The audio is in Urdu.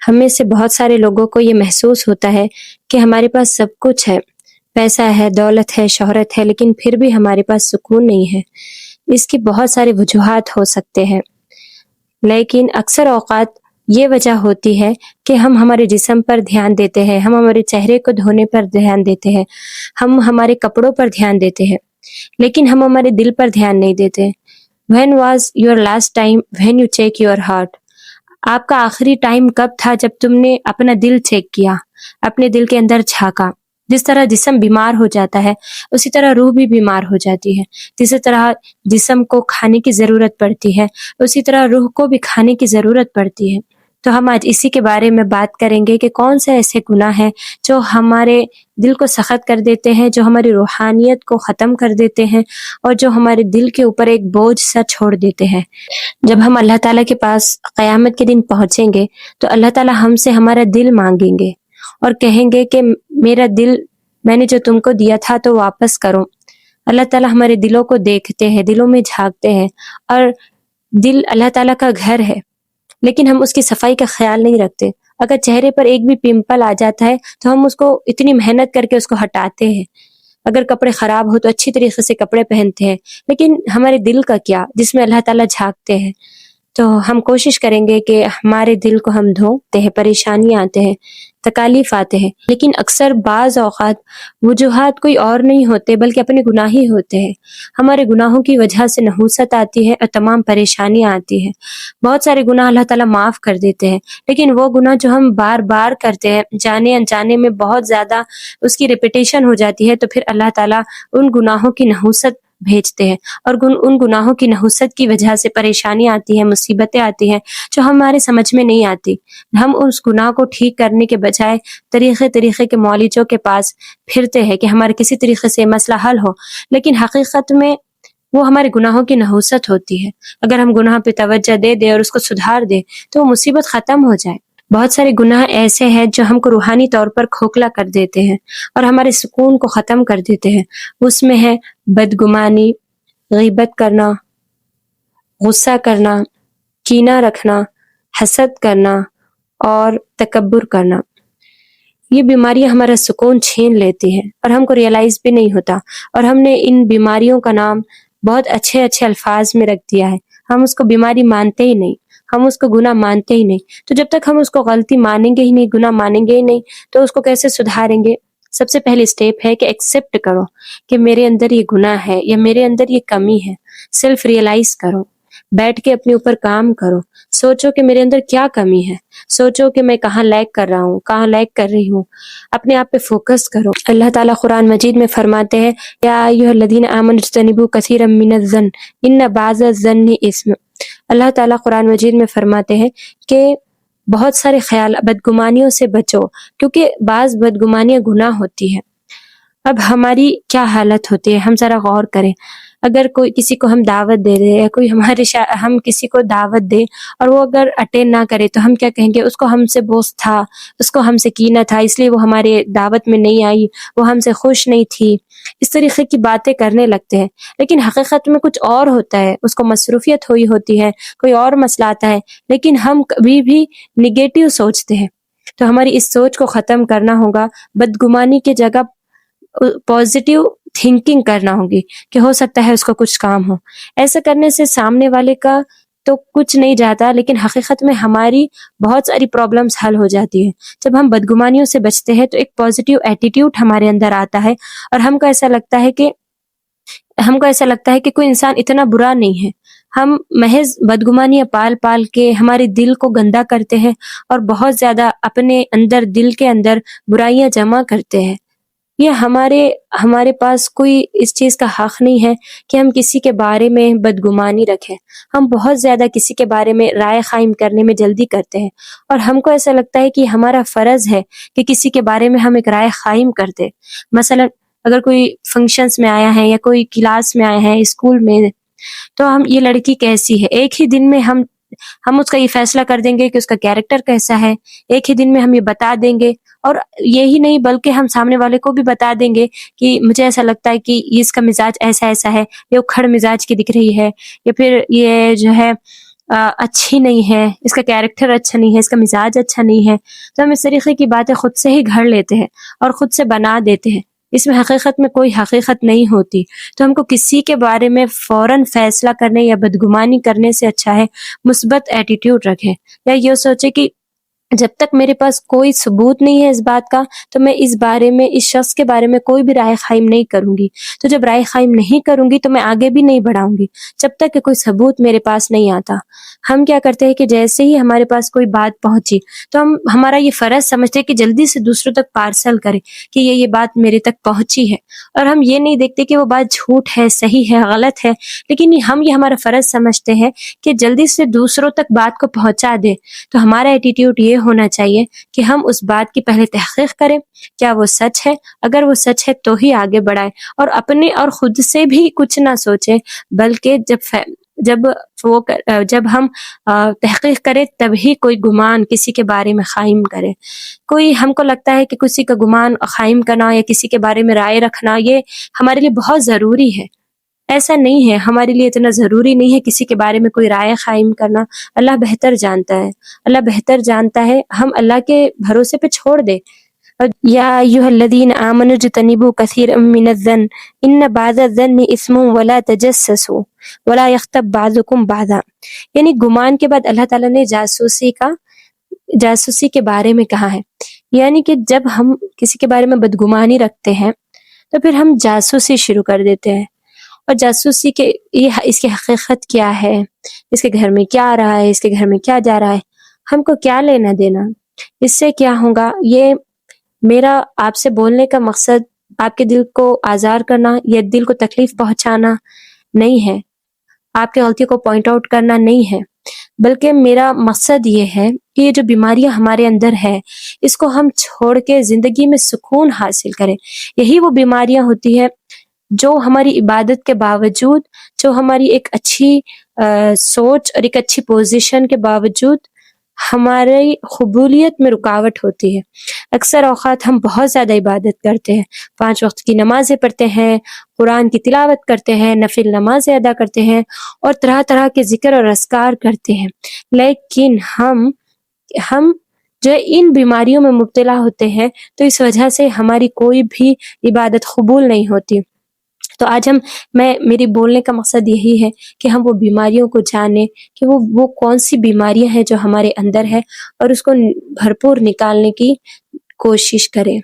ہم میں سے بہت سارے لوگوں کو یہ محسوس ہوتا ہے کہ ہمارے پاس سب کچھ ہے، پیسہ ہے، دولت ہے، شہرت ہے، لیکن پھر بھی ہمارے پاس سکون نہیں ہے۔ اس کی بہت سارے وجوہات ہو سکتے ہیں، لیکن اکثر اوقات یہ وجہ ہوتی ہے کہ ہم ہمارے جسم پر دھیان دیتے ہیں، ہم ہمارے چہرے کو دھونے پر دھیان دیتے ہیں، ہم ہمارے کپڑوں پر دھیان دیتے ہیں، لیکن ہم ہمارے دل پر دھیان نہیں دیتے۔ When was your last time when you check your heart؟ آپ کا آخری ٹائم کب تھا جب تم نے اپنا دل چیک کیا، اپنے دل کے اندر جھانکا؟ جس طرح جسم بیمار ہو جاتا ہے اسی طرح روح بھی بیمار ہو جاتی ہے، جس طرح جسم کو کھانے کی ضرورت پڑتی ہے اسی طرح روح کو بھی کھانے کی ضرورت پڑتی ہے۔ تو ہم آج اسی کے بارے میں بات کریں گے کہ کون سے ایسے گناہ ہیں جو ہمارے دل کو سخت کر دیتے ہیں، جو ہماری روحانیت کو ختم کر دیتے ہیں اور جو ہمارے دل کے اوپر ایک بوجھ سا چھوڑ دیتے ہیں۔ جب ہم اللہ تعالیٰ کے پاس قیامت کے دن پہنچیں گے تو اللہ تعالیٰ ہم سے ہمارا دل مانگیں گے اور کہیں گے کہ میرا دل میں نے جو تم کو دیا تھا تو واپس کرو۔ اللہ تعالیٰ ہمارے دلوں کو دیکھتے ہیں، دلوں میں جھانکتے ہیں، اور دل اللہ تعالیٰ کا گھر ہے، لیکن ہم اس کی صفائی کا خیال نہیں رکھتے۔ اگر چہرے پر ایک بھی پمپل آ جاتا ہے تو ہم اس کو اتنی محنت کر کے اس کو ہٹاتے ہیں، اگر کپڑے خراب ہو تو اچھی طریقے سے کپڑے پہنتے ہیں، لیکن ہمارے دل کا کیا جس میں اللہ تعالیٰ جھانکتے ہیں؟ تو ہم کوشش کریں گے کہ ہمارے دل کو ہم دھوتے ہیں، پریشانیاں آتے ہیں، تکالیف آتے ہیں، لیکن اکثر بعض اوقات وجوہات کوئی اور نہیں ہوتے بلکہ اپنے گناہ ہی ہوتے ہیں۔ ہمارے گناہوں کی وجہ سے نحوست آتی ہے اور تمام پریشانیاں آتی ہیں۔ بہت سارے گناہ اللہ تعالیٰ معاف کر دیتے ہیں، لیکن وہ گناہ جو ہم بار بار کرتے ہیں، جانے انجانے میں بہت زیادہ اس کی ریپیٹیشن ہو جاتی ہے، تو پھر اللہ تعالیٰ ان گناہوں کی نحوست بھیجتے ہیں، اور ان گناہوں کی نحوست کی وجہ سے پریشانیاں آتی ہیں، مصیبتیں آتی ہیں جو ہمارے سمجھ میں نہیں آتی۔ ہم اس گناہ کو ٹھیک کرنے کے بجائے طریقے کے معالجوں کے پاس پھرتے ہیں کہ ہمارے کسی طریقے سے مسئلہ حل ہو، لیکن حقیقت میں وہ ہمارے گناہوں کی نحوست ہوتی ہے۔ اگر ہم گناہ پہ توجہ دے دیں اور اس کو سدھار دیں تو وہ مصیبت ختم ہو جائے۔ بہت سارے گناہ ایسے ہیں جو ہم کو روحانی طور پر کھوکھلا کر دیتے ہیں اور ہمارے سکون کو ختم کر دیتے ہیں۔ اس میں ہے بدگمانی، غیبت کرنا، غصہ کرنا، کینہ رکھنا، حسد کرنا اور تکبر کرنا۔ یہ بیماریاں ہمارا سکون چھین لیتی ہیں اور ہم کو ریئلائز بھی نہیں ہوتا، اور ہم نے ان بیماریوں کا نام بہت اچھے الفاظ میں رکھ دیا ہے۔ ہم اس کو بیماری مانتے ہی نہیں، ہم اس کو گناہ مانتے ہی نہیں۔ تو جب تک ہم اس کو غلطی مانیں گے ہی نہیں، گناہ مانیں گے ہی نہیں، تو اس کو کیسے سدھاریں گے؟ سب سے پہلی سٹیپ ہے کہ ایکسیپٹ کرو کہ میرے اندر یہ گناہ ہے یا میرے اندر یہ کمی ہے۔ سیلف ریئلائز کرو، بیٹھ کے اپنے اوپر کام کرو، سوچو کہ میرے اندر کیا کمی ہے، سوچو کہ میں کہاں لیک کر رہا ہوں، کہاں لیک کر رہی ہوں، اپنے آپ پہ فوکس کرو۔ اللہ تعالیٰ قرآن مجید میں فرماتے ہیں یا ایھا الذین آمنوا اجتنبوا کثیرا من الظن ان بعض الظن اثم۔ اللہ تعالیٰ قرآن مجید میں فرماتے ہیں کہ بہت سارے خیال بدگمانیوں سے بچو، کیونکہ بعض بدگمانیاں گناہ ہوتی ہیں۔ اب ہماری کیا حالت ہوتی ہے، ہم ذرا غور کریں۔ اگر کوئی کسی کو ہم دعوت دے دیں یا کوئی ہم کسی کو دعوت دیں اور وہ اگر اٹینڈ نہ کرے تو ہم کیا کہیں گے؟ اس کو ہم سے بغض تھا، اس کو ہم سے کینہ تھا، اس لیے وہ ہمارے دعوت میں نہیں آئی، وہ ہم سے خوش نہیں تھی۔ اس طریقے کی باتیں کرنے لگتے ہیں، لیکن حقیقت میں کچھ اور ہوتا ہے، اس کو مصروفیت ہوئی ہوتی ہے، کوئی اور مسئلہ آتا ہے، لیکن ہم کبھی بھی نگیٹو سوچتے ہیں۔ تو ہماری اس سوچ کو ختم کرنا ہوگا، بدگمانی کی جگہ پازیٹیو تھنکنگ کرنا ہوگی کہ ہو سکتا ہے اس کو کچھ کام ہو۔ ایسا کرنے سے سامنے والے کا تو کچھ نہیں جاتا، لیکن حقیقت میں ہماری بہت ساری پرابلمز حل ہو جاتی ہیں۔ جب ہم بدگمانیوں سے بچتے ہیں تو ایک پازیٹیو ایٹیٹیوڈ ہمارے اندر آتا ہے، اور ہم کو ایسا لگتا ہے کہ کوئی انسان اتنا برا نہیں ہے۔ ہم محض بدگمانیاں پال پال کے ہمارے دل کو گندا کرتے ہیں اور بہت زیادہ اپنے اندر دل کے اندر برائیاں جمع کرتے ہیں۔ یہ ہمارے پاس کوئی اس چیز کا حق نہیں ہے کہ ہم کسی کے بارے میں بدگمانی رکھیں۔ ہم بہت زیادہ کسی کے بارے میں رائے قائم کرنے میں جلدی کرتے ہیں، اور ہم کو ایسا لگتا ہے کہ ہمارا فرض ہے کہ کسی کے بارے میں ہم ایک رائے قائم کرتے۔ مثلا اگر کوئی فنکشنز میں آیا ہے یا کوئی کلاس میں آیا ہے، اسکول میں، تو ہم یہ لڑکی کیسی ہے، ایک ہی دن میں ہم اس کا یہ فیصلہ کر دیں گے کہ اس کا کیریکٹر کیسا ہے، ایک ہی دن میں ہم یہ بتا دیں گے، اور یہی نہیں بلکہ ہم سامنے والے کو بھی بتا دیں گے کہ مجھے ایسا لگتا ہے کہ اس کا مزاج ایسا ہے، یہ اکھڑ مزاج کی دکھ رہی ہے، یا پھر یہ جو ہے اچھی نہیں ہے، اس کا کیریکٹر اچھا نہیں ہے، اس کا مزاج اچھا نہیں ہے، تو ہم اس طریقے کی باتیں خود سے ہی گھڑ لیتے ہیں اور خود سے بنا دیتے ہیں. اس میں حقیقت میں کوئی حقیقت نہیں ہوتی. تو ہم کو کسی کے بارے میں فوراً فیصلہ کرنے یا بدگمانی کرنے سے اچھا ہے مثبت ایٹیٹیوڈ رکھیں، یا یہ سوچے کہ جب تک میرے پاس کوئی ثبوت نہیں ہے اس بات کا تو میں اس بارے میں، اس شخص کے بارے میں کوئی بھی رائے قائم نہیں کروں گی. تو جب رائے قائم نہیں کروں گی تو میں آگے بھی نہیں بڑھاؤں گی جب تک کہ کوئی ثبوت میرے پاس نہیں آتا. ہم کیا کرتے ہیں کہ جیسے ہی ہمارے پاس کوئی بات پہنچی تو ہم ہمارا یہ فرض سمجھتے ہیں کہ جلدی سے دوسروں تک پارسل کریں کہ یہ بات میرے تک پہنچی ہے، اور ہم یہ نہیں دیکھتے کہ وہ بات جھوٹ ہے، صحیح ہے، غلط ہے، لیکن ہم یہ ہمارا فرض سمجھتے ہیں کہ جلدی سے دوسروں تک بات کو پہنچا دیں. تو ہمارا ایٹیٹیوڈ یہ ہونا چاہیے کہ ہم اس بات کی پہلے تحقیق کریں، کیا وہ سچ ہے، اگر وہ سچ ہے تو ہی آگے بڑھائیں، اور اپنے اور خود سے بھی کچھ نہ سوچیں، بلکہ جب ہم تحقیق کریں تبھی کوئی گمان کسی کے بارے میں قائم کرے. کوئی ہم کو لگتا ہے کہ کسی کا گمان قائم کرنا یا کسی کے بارے میں رائے رکھنا یہ ہمارے لیے بہت ضروری ہے. ایسا نہیں ہے، ہمارے لیے اتنا ضروری نہیں ہے کسی کے بارے میں کوئی رائے قائم کرنا. اللہ بہتر جانتا ہے، اللہ بہتر جانتا ہے، ہم اللہ کے بھروسے پہ چھوڑ دیں. یا ایھا الذین آمنوا اجتنبوا کثیرا من الظن ان بعض الظن اثم ولا تجسسوا ولا یغتب بعضکم بعضا. یعنی گمان کے بعد اللہ تعالیٰ نے جاسوسی کے بارے میں کہا ہے. یعنی کہ جب ہم کسی کے بارے میں بدگمانی رکھتے ہیں تو پھر ہم جاسوسی شروع کر دیتے ہیں، اور جاسوسی کے اس کی حقیقت کیا ہے، اس کے گھر میں کیا آ رہا ہے، اس کے گھر میں کیا جا رہا ہے، ہم کو کیا لینا دینا، اس سے کیا ہوگا. یہ میرا آپ سے بولنے کا مقصد آپ کے دل کو آزار کرنا یا دل کو تکلیف پہنچانا نہیں ہے، آپ کی غلطی کو پوائنٹ آؤٹ کرنا نہیں ہے، بلکہ میرا مقصد یہ ہے کہ یہ جو بیماریاں ہمارے اندر ہے اس کو ہم چھوڑ کے زندگی میں سکون حاصل کریں. یہی وہ بیماریاں ہوتی ہے جو ہماری عبادت کے باوجود، جو ہماری ایک اچھی سوچ اور ایک اچھی پوزیشن کے باوجود ہماری قبولیت میں رکاوٹ ہوتی ہے. اکثر اوقات ہم بہت زیادہ عبادت کرتے ہیں، 5 وقت کی نمازیں پڑھتے ہیں، قرآن کی تلاوت کرتے ہیں، نفل نمازیں ادا کرتے ہیں، اور طرح طرح کے ذکر اور اذکار کرتے ہیں، لیکن ہم جو ان بیماریوں میں مبتلا ہوتے ہیں تو اس وجہ سے ہماری کوئی بھی عبادت قبول نہیں ہوتی. تو آج میری بولنے کا مقصد یہی ہے کہ ہم وہ بیماریوں کو جانیں کہ وہ کون سی بیماریاں ہیں جو ہمارے اندر ہے، اور اس کو بھرپور نکالنے کی کوشش کریں.